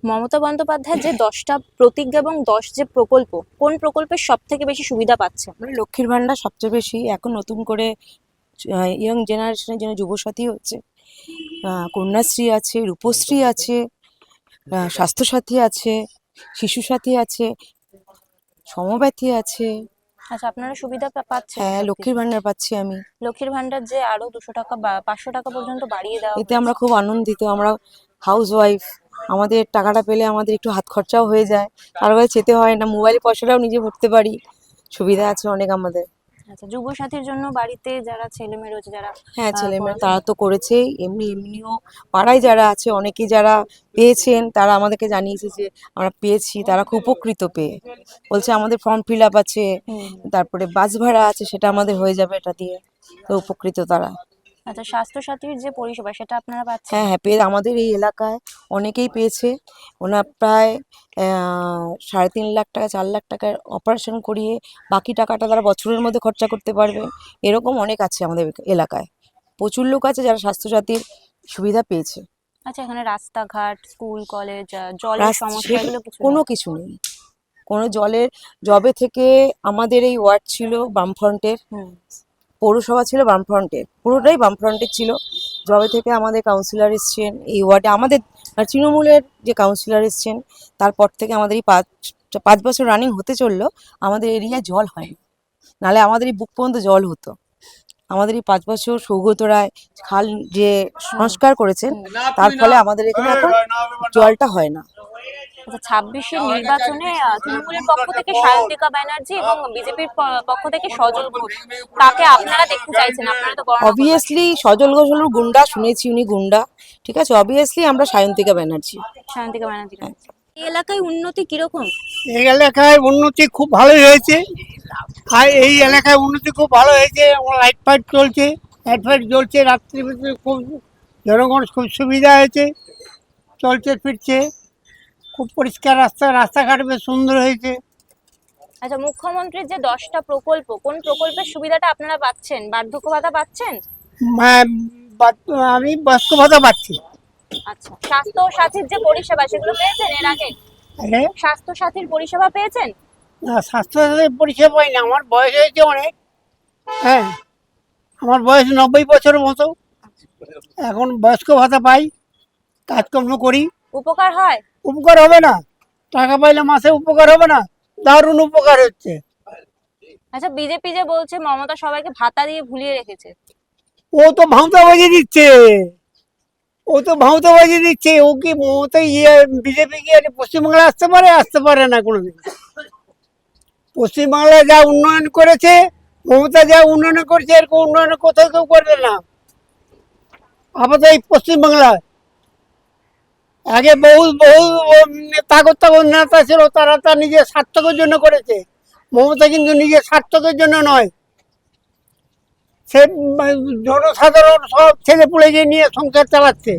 মমতা বন্দ্যোপাধ্যায়ের যে 10টা প্রতিজ্ঞা এবং 10 যে প্রকল্প, কোন প্রকল্পের সবথেকে বেশি সুবিধা পাচ্ছে? মানে লক্ষ্মীর ভান্ডার সবচেয়ে বেশি। এখন নতুন করে ইয়ং জেনারেশনের জন্য যুবসাথী হচ্ছে, কন্যাশ্রী আছে, রূপশ্রী আছে, স্বাস্থ্যসাথী আছে, শিশুসাথী আছে, সমব্যথী আছে। আচ্ছা, আপনারা সুবিধা পাচ্ছেন হ্যাঁ, এসব লক্ষ্মীর কিছু? ভান্ডার পাচ্ছি আমি। লক্ষ্মীর ভান্ডার যে আরো 200 টাকা বা 500 টাকা পর্যন্ত বাড়িয়ে দেওয়া এতে আমরা হয়েছে। খুব আনন্দিত। আমরা হাউস ওয়াইফ, আমাদের টাকাটা পেলে আমাদের একটু হাত খরচাও হয়ে যায়, কারো কাছে যেতে হয় না, মোবাইলে পয়সাটাও নিজে ভরতে পারি। সুবিধা আছে অনেক আমাদের। আচ্ছা, যুবসাথীর জন্য বাড়িতে যারা ছেলেমেয়ে রয়েছে, যারা হ্যাঁ, ছেলেমেয়ে পড়াশোনা। তারা তো করেছেই, এমনিও পাড়ায় যারা আছে অনেকেই যারা পেয়েছেন তারা আমাদেরকে জানিয়েছে যে আমরা পেয়েছি, তারা খুব উপকৃত পেয়ে। বলছে আমাদের ফর্ম ফিল আপ আছে, হুম। তারপরে বাস ভাড়া আছে, সেটা আমাদের হয়ে যাবে এটা দিয়ে। তো উপকৃত তারা। আচ্ছা, স্বাস্থ্যসাথীর যে পরিষেবা সেটা আপনারা পাচ্ছেন? হ্যাঁ হ্যাঁ, পেয়ে আমাদের এই এলাকায় অনেকেই পেয়েছে। ওনার প্রায় 3.5 লাখ টাকা 4 লাখ টাকার অপারেশন করিয়ে বাকি টাকাটা তারা বছরের মধ্যে খরচা করতে পারবে। এরকম অনেক আছে আমাদের এলাকায়, প্রচুর লোক আছে যারা স্বাস্থ্যসাথীর সুবিধা পেয়েছে। আচ্ছা, এখানে রাস্তাঘাট, স্কুল, কলেজ, জলের সমস্যা এগুলো কিছু কোনো নেই? কিছু নেই, কোনো জলের। জবে থেকে আমাদের এই ওয়ার্ড ছিল বামফ্রন্টের, হুম। পৌরসভা ছিল বামফ্রন্টের, পুরোটাই বামফ্রন্টের ছিল। জবে থেকে আমাদের কাউন্সিলর এসছেন এই ওয়ার্ডে, আমাদের তৃণমূলের যে কাউন্সিলর এসছেন, তারপর থেকে আমাদের এই 5 বছর রানিং হতে চললো, আমাদের এরিয়ায় জল হয়নি। নাহলে আমাদের এই বুক পর্যন্ত জল হতো। আমাদের এই 5 বছর সৌগত রায় খাল যে সংস্কার করেছেন, তার ফলে আমাদের এখানে এখন জলটা হয় না। আচ্ছা, 26-এর নির্বাচনে তৃণমূলের পক্ষ থেকে সায়ন্তিকা ব্যানার্জি এবং বিজেপির পক্ষ থেকে সজল ঘোষ, কাকে আপনারা দেখতে চাইছেন? আপনারা তো গণনা করবেন। অবভিয়াসলি সজল ঘোষ হলো গুন্ডা, শুনেছি উনি গুন্ডা, ঠিক আছে। অবভিয়াসলি আমরা সায়ন্তিকা ব্যানার্জি। সায়ন্তিকা ব্যানার্জি। এই এলাকায় উন্নতি কিরকম? এই এলাকায় উন্নতি খুব ভালোই হয়েছে। আর এই এলাকায় উন্নতি খুব ভালো হয়েছে, আমার লাইট ফাইট চলছে, লাইট ফাইট জ্বলছে রাত্রির ভিতরে, খুব জনগণ খুব সুবিধা হয়েছে, চলছে ফিরছে, খুব পরিষ্কার রাস্তা, রাস্তাঘাট বেশ সুন্দর হয়েছে। আচ্ছা, মুখ্যমন্ত্রীর যে 10টা প্রকল্প, কোন প্রকল্পের সুবিধাটা আপনারা পাচ্ছেন? বার্ধক্য ভাতা পাচ্ছেন? আমি বয়স্ক ভাতা পাচ্ছি। আচ্ছা, স্বাস্থ্য সাথীর যে পরিষেবা সেগুলো পেয়েছেন এর আগে? হ্যাঁ, স্বাস্থ্য সাথীর পরিষেবা পেয়েছেন? স্বাস্থ্য পরিষেবা পাই না, আমার বয়স হয়েছে অনেক। হ্যাঁ, আমার বয়স 90 বছরের মতো। এখন বয়স্ক ভাতা পাই, কাজকর্ম করি। উপকার হয়? উপকার হবে না? টাকা পাইলে মাসে উপকার হবে না? দারুণ উপকার হচ্ছে। আচ্ছা, বিজেপি যে বলছে মমতা সবাইকে ভাতা দিয়ে ভুলিয়ে রেখেছে। ও তো ভাঁওতাবাজি দিচ্ছে, ও তো ভাঁওতাবাজি দিচ্ছে। ও কি মমতা বিজেপি কি আর পশ্চিমবাংলায় আসতে পারে? আসতে পারে না কোনোদিন। পশ্চিমবাংলায় যা উন্নয়ন করেছে, মমতা যা উন্নয়ন করেছে, এরকম উন্নয়ন কোথাও কেউ করবে না আপাতত এই পশ্চিমবাংলায়। আগে বহু বহু তাগত তাগত নেতা ছিল, তারা তার নিজের স্বার্থকের জন্য করেছে। মমতা কিন্তু নিজের স্বার্থকের জন্য নয়, সে জনসাধারণ সব ছেলে পুলেকে নিয়ে সংসার চালাচ্ছে।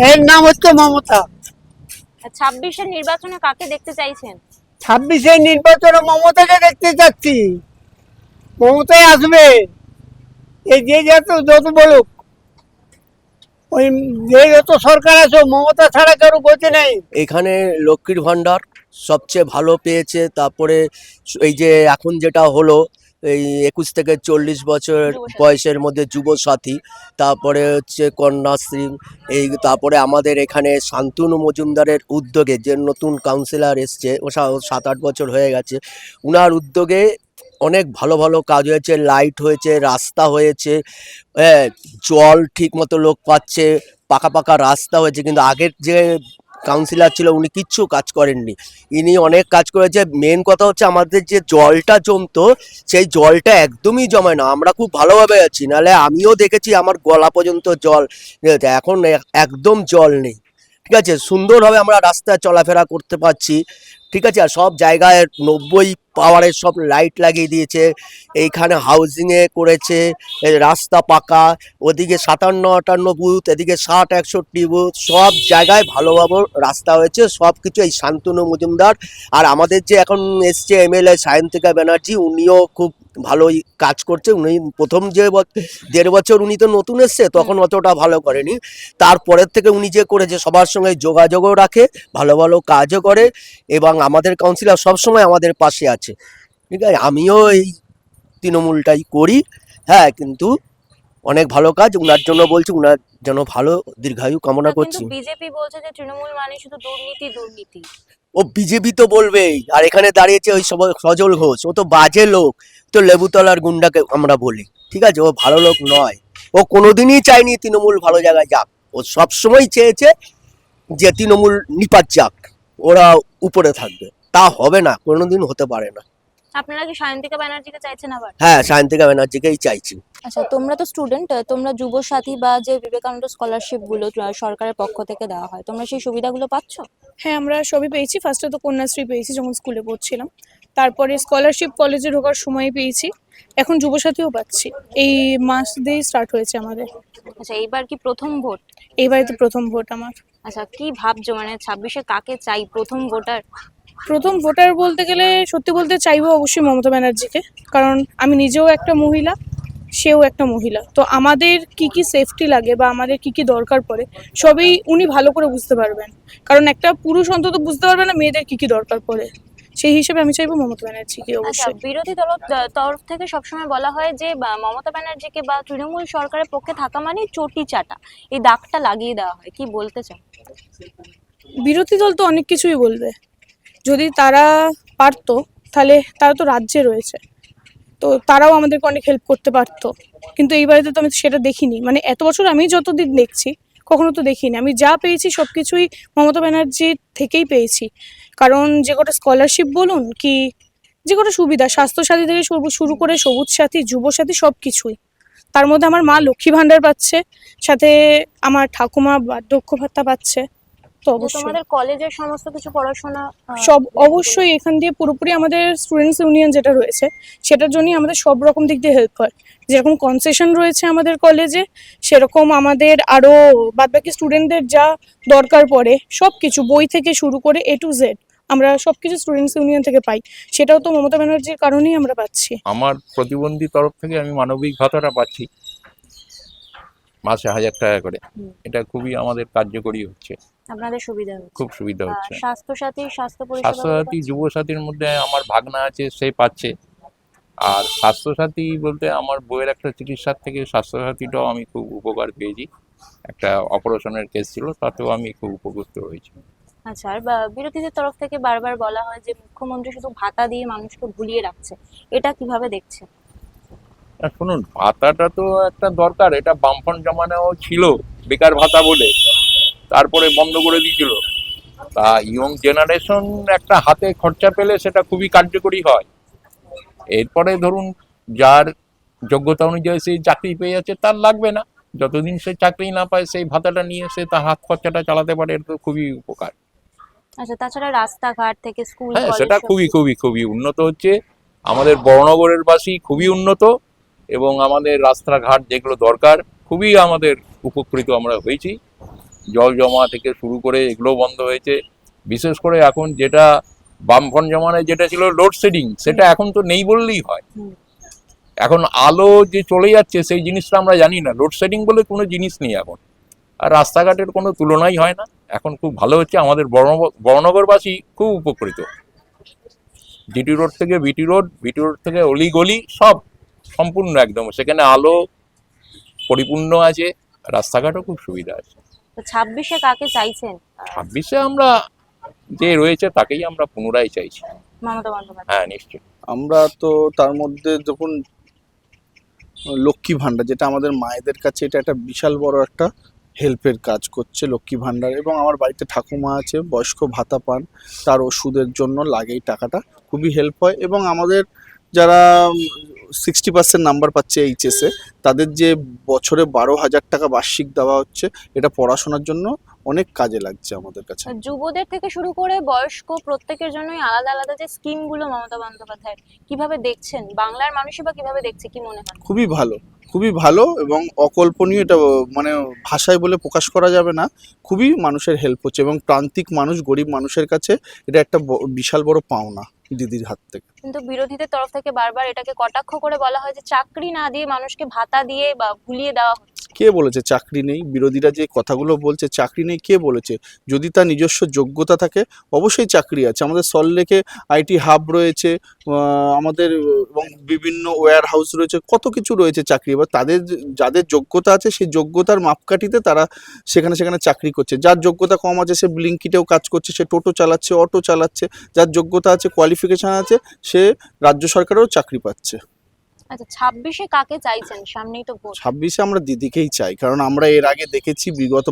এর নাম হচ্ছে মমতা। 26-এর নির্বাচনে কাকে দেখতে চাইছেন? 26-এর নির্বাচনে মমতাকে দেখতে চাচ্ছি, মমতাই আসবে। এই যে যত বলুক, ওই যে যত সরকার আছে, মমতা ছাড়া কারো গতি নেই। এখানে লক্ষ্মীর ভাণ্ডার সবচেয়ে ভালো পেয়েছে। তারপরে এই যে এখন যেটা হলো, এই 21 থেকে 40 বছর যুবসাথী। বয়সের মধ্যে যুবসাথী, তারপরে হচ্ছে কন্যাশ্রী, এই তারপরে আমাদের এখানে শান্তনু মজুমদারের উদ্যোগে যে নতুন কাউন্সিলর এসছে, ও 7-8 বছর হয়ে গেছে, উনার উদ্যোগে অনেক ভালো ভালো কাজ হয়েছে। লাইট হয়েছে, রাস্তা হয়েছে, হ্যাঁ, জল ঠিক মতো লোক পাচ্ছে, পাকা পাকা রাস্তা হয়েছে। কিন্তু আগের যে কাউন্সিলর ছিল উনি কিচ্ছু কাজ করেননি, ইনি অনেক কাজ করেছে। মেন কথা হচ্ছে আমাদের যে জলটা জমতো, সেই জলটা একদমই জমে না, আমরা খুব ভালোভাবে আছি। নাহলে আমিও দেখেছি আমার গলা পর্যন্ত জল, এখন একদম জল নেই। ঠিক আছে, সুন্দরভাবে আমরা রাস্তায় চলাফেরা করতে পারছি। ঠিক আছে, আর সব জায়গায় 90 পাওয়ারের সব লাইট লাগিয়ে দিয়েছে। এইখানে হাউজিংয়ে করেছে, রাস্তা পাকা, ওদিকে 57-58 বুথ, এদিকে 60-61 বুথ, সব জায়গায় ভালোভাবে রাস্তা হয়েছে। সব কিছু এই শান্তনু মজুমদার আর আমাদের যে এখন এসছে এমএলএ সায়ন্তিকা ব্যানার্জি, উনিও খুব ভালোই কাজ করছে। উনি প্রথম যে 1.5 বছর উনি তো নতুন এসছে, তখন অতটা ভালো করেনি। তারপরের থেকে উনি যে করেছে, সবার সঙ্গে যোগাযোগও রাখে, ভালো ভালো কাজও করে, এবং আমাদের কাউন্সিলর সবসময় আমাদের পাশে আছে। ঠিক আছে, আমিও এই তৃণমূলটাই করি। হ্যাঁ, কিন্তু অনেক ভালো কাজ উনার জন্য বলছি, উনার যেন ভালো দীর্ঘায়ু কামনা কিন্তু করছি। বিজেপি বলছে যে তৃণমূল মানে শুধু দুর্নীতি দুর্নীতি। ও বিজেপি তো বলবেই, আর এখানে দাঁড়িয়েছে ওই সজল ঘোষ, ও তো বাজে লোক, তো লেবুতলার গুন্ডাকে আমরা বলি। ঠিক আছে, ও ভালো লোক নয়, ও কোনোদিনই চায়নি তৃণমূল ভালো জায়গায় যাক। ও সবসময় চেয়েছে যে তৃণমূল নিপাত যাক, ওরা উপরে থাকবে। তা হবে না, কোনোদিন হতে পারে না। আপনারা কি সায়ন্তিকা ব্যানার্জিকে চাইছেন আবার? হ্যাঁ, সায়ন্তিকা ব্যানার্জিকেই চাইছি। আচ্ছা, তোমরা তো স্টুডেন্ট, তোমরা যুব সাথী বা যে বিবেকানন্দ স্কলারশিপ গুলো সরকারের পক্ষ থেকে দেওয়া হয়, তোমরা সেই সুবিধাগুলো পাচ্ছ? হ্যাঁ, আমরা সবই পেয়েছি। ফার্স্টে তো কন্যাশ্রী পেয়েছি যখন স্কুলে পড়ছিলাম, তারপরে স্কলারশিপ কলেজে ঢোকার সময় পেয়েছি, এখন যুবসাথীও পাচ্ছি। এই মাস দিয়েই স্টার্ট হয়েছে আমাদের। আচ্ছা, এইবার কি প্রথম ভোট? এইবারে তো প্রথম ভোট আমার। আচ্ছা, কি ভাবছো, মানে 26-এ কাকে চাই প্রথম ভোটার? প্রথম ভোটার বলতে গেলে সত্যি বলতে চাইবো অবশ্যই মমতা ব্যানার্জিকে, কারণ আমি নিজেও একটা মহিলা, সেও একটা মহিলা। তো আমাদের কি কি সেফটি লাগে বা আমাদের কি কি দরকার পড়ে সবই উনি ভালো করে বুঝতে পারবেন, কারণ একটা পুরুষ অন্তত বুঝতে পারবে না মেয়েদের কি কি দরকার পড়ে। সেই হিসেবে আমি চাইবো মমতা ব্যানার্জিকে আচ্ছা, অবশ্যই। বিরোধী তরফ থেকে সবসময় বলা হয় যে মমতা ব্যানার্জিকে বা তৃণমূল সরকারের পক্ষে থাকা মানে চটি চাটা, এই দাগটা লাগিয়ে দেওয়া হয়, কি বলতে চাও? বিরোধী দল তো অনেক কিছুই বলবে, যদি তারা পারতো তাহলে তারা তো রাজ্যে রয়েছে, তো তারাও আমাদেরকে অনেক হেল্প করতে পারতো। কিন্তু এইবারে তো আমি সেটা দেখিনি, মানে এত বছর আমি যতদিন দেখছি কখনো তো দেখিনি। আমি যা পেয়েছি সব কিছুই মমতা ব্যানার্জির থেকেই পেয়েছি, কারণ যে কটা স্কলারশিপ বলুন কি যে কটা সুবিধা, স্বাস্থ্যসাথী থেকে শুরু করে সবুজ সাথী, যুব সাথী, সব কিছুই। তার মধ্যে আমার মা লক্ষ্মী ভাণ্ডার পাচ্ছে, সাথে আমার ঠাকুমা বার্ধক্য ভাতা পাচ্ছে। তো যে অবশ্যই তোমাদের কলেজের সমস্ত কিছু পড়াশোনা সব অবশ্যই এখান দিয়ে পুরোপুরি আমাদের স্টুডেন্টস ইউনিয়ন যেটা রয়েছে সেটার জন্যই আমাদের সব রকম দিক দিয়ে হেল্প হয়। যেরকম কনসেশন রয়েছে আমাদের কলেজে, সেরকম আমাদের আরও বাদবাকি স্টুডেন্টদের যা দরকার পড়ে সব কিছু, বই থেকে শুরু করে A to Z আমরা সব কিছু স্টুডেন্টস ইউনিয়ন থেকে পাই। সেটাও তো মমতা ব্যানার্জির কারণেই আমরা পাচ্ছি। আমার প্রতিবন্ধী তরফ থেকে আমি মানবিক ভাতাটা পাচ্ছি মাসে 1000 টাকা করে। এটা খুবই আমাদের কার্যকরী হচ্ছে, আপনাদের সুবিধা হচ্ছে? খুব সুবিধা হচ্ছে। স্বাস্থ্যসাথী স্বাস্থ্য পরিষেবা স্বাস্থ্যসাথী যুবসাথীর মধ্যে আমার ভাগনা আছে, সে পাচ্ছে। আর স্বাস্থ্যসাথী বলতে আমার বইয়ের একটা চিকিৎসার থেকে স্বাস্থ্যসাথীটাও আমি খুব উপকার পেয়েছি। একটা অপারেশনের কেস ছিল, তাতেও আমি খুব উপকৃত হয়েছি। আচ্ছা, আর বিরোধীদের তরফ থেকে বারবার বলা হয় যে মুখ্যমন্ত্রী শুধু ভাতা দিয়ে মানুষকে ভুলিয়ে রাখছে, এটা কিভাবে দেখছে? আর শুনুন, ভাতাটা তো একটা দরকার, এটা বামফ্রন্ট জমানাও ছিল বেকার ভাতা বলে, তারপরে বন্ধ করে দিয়েছিল। তা ইয়ং জেনারেশন একটা হাতে খরচা পেলে সেটা খুবই কার্যকরী হয়। এরপরে ধরুন যার যোগ্যতা অনুযায়ী সেই চাকরি পেয়ে যাচ্ছে, তার লাগবে না। যতদিন সে চাকরি না পায় সেই ভাতাটা নিয়ে সে তার হাত খরচাটা চালাতে পারে, এটা তো খুবই উপকার। আচ্ছা, তাছাড়া রাস্তাঘাট থেকে স্কুল হ্যাঁ, কলেজ সেটা খুবই খুবই খুবই উন্নত হচ্ছে। আমাদের বড়নগরের বাসী খুবই উন্নত, এবং আমাদের রাস্তাঘাট যেগুলো দরকার খুবই আমাদের উপকৃত আমরা হয়েছি। জল জমা থেকে শুরু করে এগুলো বন্ধ হয়েছে। বিশেষ করে এখন যেটা বামফ্রন্ট জমানায় যেটা ছিল লোডশেডিং, সেটা এখন তো নেই বললেই হয়। এখন আলো যে চলে যাচ্ছে সেই জিনিসটা আমরা জানি না, লোডশেডিং বলে কোনো জিনিস নেই এখন। আর রাস্তাঘাটের কোনো তুলনাই হয় না, এখন খুব ভালো হচ্ছে। আমাদের বড়নগরবাসী খুব উপকৃত। জিটি রোড থেকে বিটি রোড, বিটি রোড থেকে অলিগলি সব সম্পূর্ণ একদম, সেখানে আলো পরিপূর্ণ আছে, রাস্তাঘাটও খুব সুবিধা আছে। তো 26-এ কাকে চাইছেন? 26-এ আমরা যে রয়েছে তাকেই আমরা পুনরায় চাইছি। মমতা বন্দ্যোপাধ্যায়? হ্যাঁ, নিশ্চয়ই। আমরা তো তার মধ্যে যখন লক্ষ্মী ভাণ্ডার, যেটা আমাদের মায়েদের কাছে এটা একটা বিশাল বড় একটা হেল্পের কাজ করছে লক্ষ্মী ভাণ্ডার, এবং আমার বাড়িতে ঠাকুমা আছে, বয়স্ক ভাতা পান, তার ওষুধের জন্য লাগে এই টাকাটা, খুবই হেল্প হয়। এবং আমাদের যারা 60% নাম্বার পাচ্ছে এইচএসে, তাদের যে বছরে 12,000 টাকা বার্ষিক দেওয়া হচ্ছে, এটা পড়াশোনার জন্য অনেক কাজে লাগছে আমাদের কাছে। যুবদের থেকে শুরু করে বয়স্ক প্রত্যেকের জন্যই আলাদা আলাদা যে স্কিমগুলো মমতা বন্দ্যোপাধ্যায়, কিভাবে দেখছেন? বাংলার মানুষই বা কিভাবে দেখছে, কি মনে হয়? খুবই ভালো, খুবই ভালো এবং অকল্পনীয়। এটা মানে ভাষায় বলে প্রকাশ করা যাবে না। খুবই মানুষের হেল্প হচ্ছে, এবং প্রান্তিক মানুষ, গরিব মানুষের কাছে এটা একটা বিশাল বড় পাওনা। দিদির হাত থেকে। কিন্তু বিরোধীদের তরফ থেকে বারবার এটাকে কটাক্ষ করে বলা হয় যে চাকরি না দিয়ে মানুষকে ভাতা দিয়ে বা ভুলিয়ে দেওয়া হচ্ছে। কে বলেছে চাকরি নেই? বিরোধীরা যে কথাগুলো বলছে চাকরি নেই, কে বলেছে? যদি তার নিজস্ব যোগ্যতা থাকে অবশ্যই চাকরি আছে। আমাদের সল্টলেকে আইটি হাব রয়েছে, আমাদের এবং বিভিন্ন ওয়্যার হাউস রয়েছে, কত কিছু রয়েছে চাকরি। এবার তাদের যাদের যোগ্যতা আছে সেই যোগ্যতার মাপকাঠিতে তারা সেখানে সেখানে চাকরি করছে। যার যোগ্যতা কম আছে সে ব্লিঙ্কিটেও কাজ করছে, সে টোটো চালাচ্ছে, অটো চালাচ্ছে। যার যোগ্যতা আছে, কোয়ালিফিকেশন আছে, সে রাজ্য সরকারেও চাকরি পাচ্ছে। আচ্ছা, 26-এ কাকে চাইছেন? সামনেই তো ভোট। 26-এ আমরা দিদিকেই চাই, কারণ আমরা এর আগে দেখেছি বিগত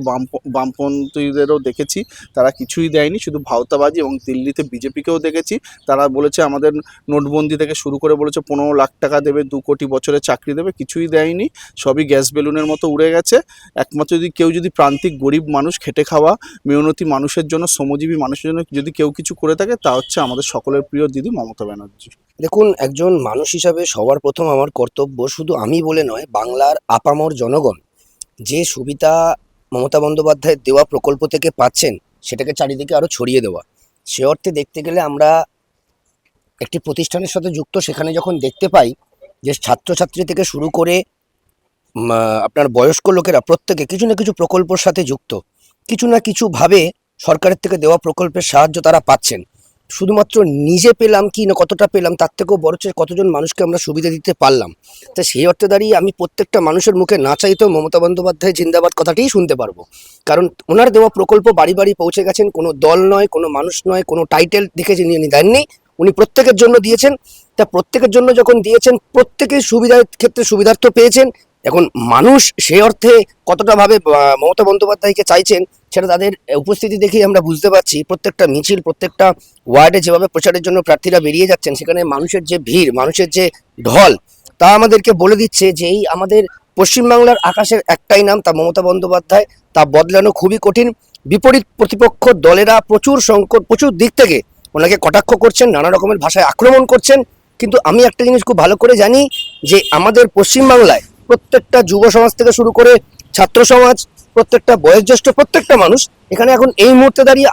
বামপন্থীদেরও দেখেছি, তারা কিছুই দেয়নি, শুধু ভাওতাবাজি। এবং দিল্লিতে বিজেপিকেও দেখেছি, তারা বলেছে আমাদের নোটবন্দি থেকে শুরু করে বলেছে 15 লাখ টাকা দেবে, 2 কোটি বছরে চাকরি দেবে, কিছুই দেয়নি। সবই গ্যাস বেলুনের মতো উড়ে গেছে। একমাত্র যদি কেউ যদি প্রান্তিক গরিব মানুষ, খেটে খাওয়া মেহনতি মানুষের জন্য, শ্রমজীবী মানুষের জন্য যদি কেউ কিছু করে থাকে, তা হচ্ছে আমাদের সকলের প্রিয় দিদি মমতা ব্যানার্জি। দেখুন, একজন মানুষ হিসাবে সবার প্রথম আমার কর্তব্য, শুধু আমি বলে নয়, বাংলার আপামর জনগণ যে সুবিধা মমতা বন্দ্যোপাধ্যায়ের দেওয়া প্রকল্প থেকে পাচ্ছেন সেটাকে চারিদিকে আরও ছড়িয়ে দেওয়া। সে অর্থে দেখতে গেলে আমরা একটি প্রতিষ্ঠানের সাথে যুক্ত, সেখানে যখন দেখতে পাই যে ছাত্রছাত্রী থেকে শুরু করে আপনার বয়স্ক লোকেরা প্রত্যেকে কিছু না কিছু প্রকল্পের সাথে যুক্ত, কিছু না কিছুভাবে সরকারের থেকে দেওয়া প্রকল্পের সাহায্য তারা পাচ্ছেন। শুধুমাত্র নিজে পেলাম কি না কতটা পেলাম তার থেকেও বড় হচ্ছে কতজন মানুষকে আমরা সুবিধা দিতে পারলাম। তো সেই অর্থে দাঁড়িয়ে আমি প্রত্যেকটা মানুষের মুখে না চাইতেও মমতা বন্দ্যোপাধ্যায় জিন্দাবাদ কথাটিই শুনতে পারবো, কারণ ওনার দেওয়া প্রকল্প বাড়ি বাড়ি পৌঁছে গেছেন। কোনো দল নয়, কোনো মানুষ নয়, কোনো টাইটেল দেখে যিনি দেননি, উনি প্রত্যেকের জন্য দিয়েছেন। তা প্রত্যেকের জন্য যখন দিয়েছেন, প্রত্যেকেই সুবিধার ক্ষেত্রে সুবিধার্থ পেয়েছেন। এখন মানুষ সে অর্থে কতটা ভাবে মমতা বন্দ্যোপাধ্যায়কে চাইছেন সেটা তাদের উপস্থিতি দেখেই আমরা বুঝতে পারছি। প্রত্যেকটা মিছিল, প্রত্যেকটা ওয়ার্ডে যেভাবে প্রচারের জন্য প্রার্থীরা বেরিয়ে যাচ্ছেন, সেখানে মানুষের যে ভিড়, মানুষের যে ঢল, তা আমাদেরকে বলে দিচ্ছে যে এই আমাদের পশ্চিমবাংলার আকাশের একটাই নাম, তা মমতা বন্দ্যোপাধ্যায়। তা বদলানো খুবই কঠিন। বিপরীত প্রতিপক্ষ দলেরা প্রচুর দিক থেকে ওনাকে কটাক্ষ করছেন, নানা রকমের ভাষায় আক্রমণ করছেন। কিন্তু আমি একটা জিনিস খুব ভালো করে জানি যে আমাদের পশ্চিমবাংলায় প্রত্যেকটা যুব সমাজ থেকে শুরু করে ছাত্র সমাজ, প্রত্যেকটা বয়োজ্যেষ্ঠ, প্রত্যেকটা মানুষ এখানে এখন এই মুহূর্তে দাঁড়িয়ে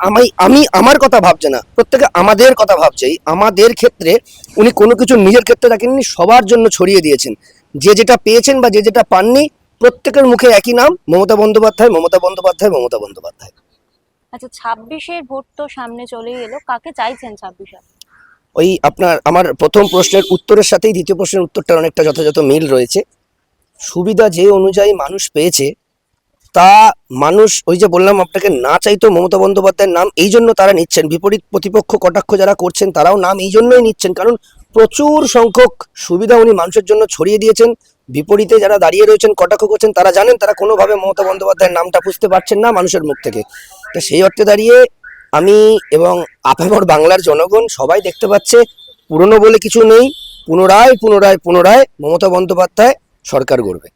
আমি আমার কথা ভাবছে না, প্রত্যেকে আমাদের কথা ভাবছে। আমাদের ক্ষেত্রে উনি কোনো কিছু নিজের ক্ষেত্রে রাখেননি, সবার জন্য ছড়িয়ে দিয়েছেন। যে যেটা পেয়েছেন বা যে যেটা পাননি, প্রত্যেকের মুখে একই নাম, মমতা বন্দ্যোপাধ্যায়, মমতা বন্দ্যোপাধ্যায়, মমতা বন্দ্যোপাধ্যায়। আচ্ছা, 26-এর ভোট তো সামনে চলেই এলো, কাকে চাইছেন 26-এ? ওই আমার প্রথম প্রশ্নের উত্তরের সাথেই দ্বিতীয় প্রশ্নের উত্তরটার অনেকটা যথাযথ মিল রয়েছে। সুবিধা যে অনুযায়ী মানুষ পেয়েছে, তা মানুষ ওই যে বললাম আপনাকে, না চাইতো মমতা বন্দ্যোপাধ্যায়ের নাম এই জন্য তারা নিচ্ছেন। বিপরীত প্রতিপক্ষ কটাক্ষ যারা করছেন তারাও নাম এই জন্যই নিচ্ছেন, কারণ প্রচুর সংখ্যক সুবিধা উনি মানুষের জন্য ছড়িয়ে দিয়েছেন। বিপরীতে যারা দাঁড়িয়ে রয়েছেন কটাক্ষ করছেন, তারা জানেন তারা কোনোভাবে মমতা বন্দ্যোপাধ্যায়ের নামটা বুঝতে পারছেন না মানুষের মুখ থেকে। তো সেই অর্থে দাঁড়িয়ে আমি এবং আপামর বাংলার জনগণ সবাই দেখতে পাচ্ছে পুরনো বলে কিছু নেই, পুনরায় পুনরায় পুনরায় মমতা বন্দ্যোপাধ্যায় সরকার গড়বে।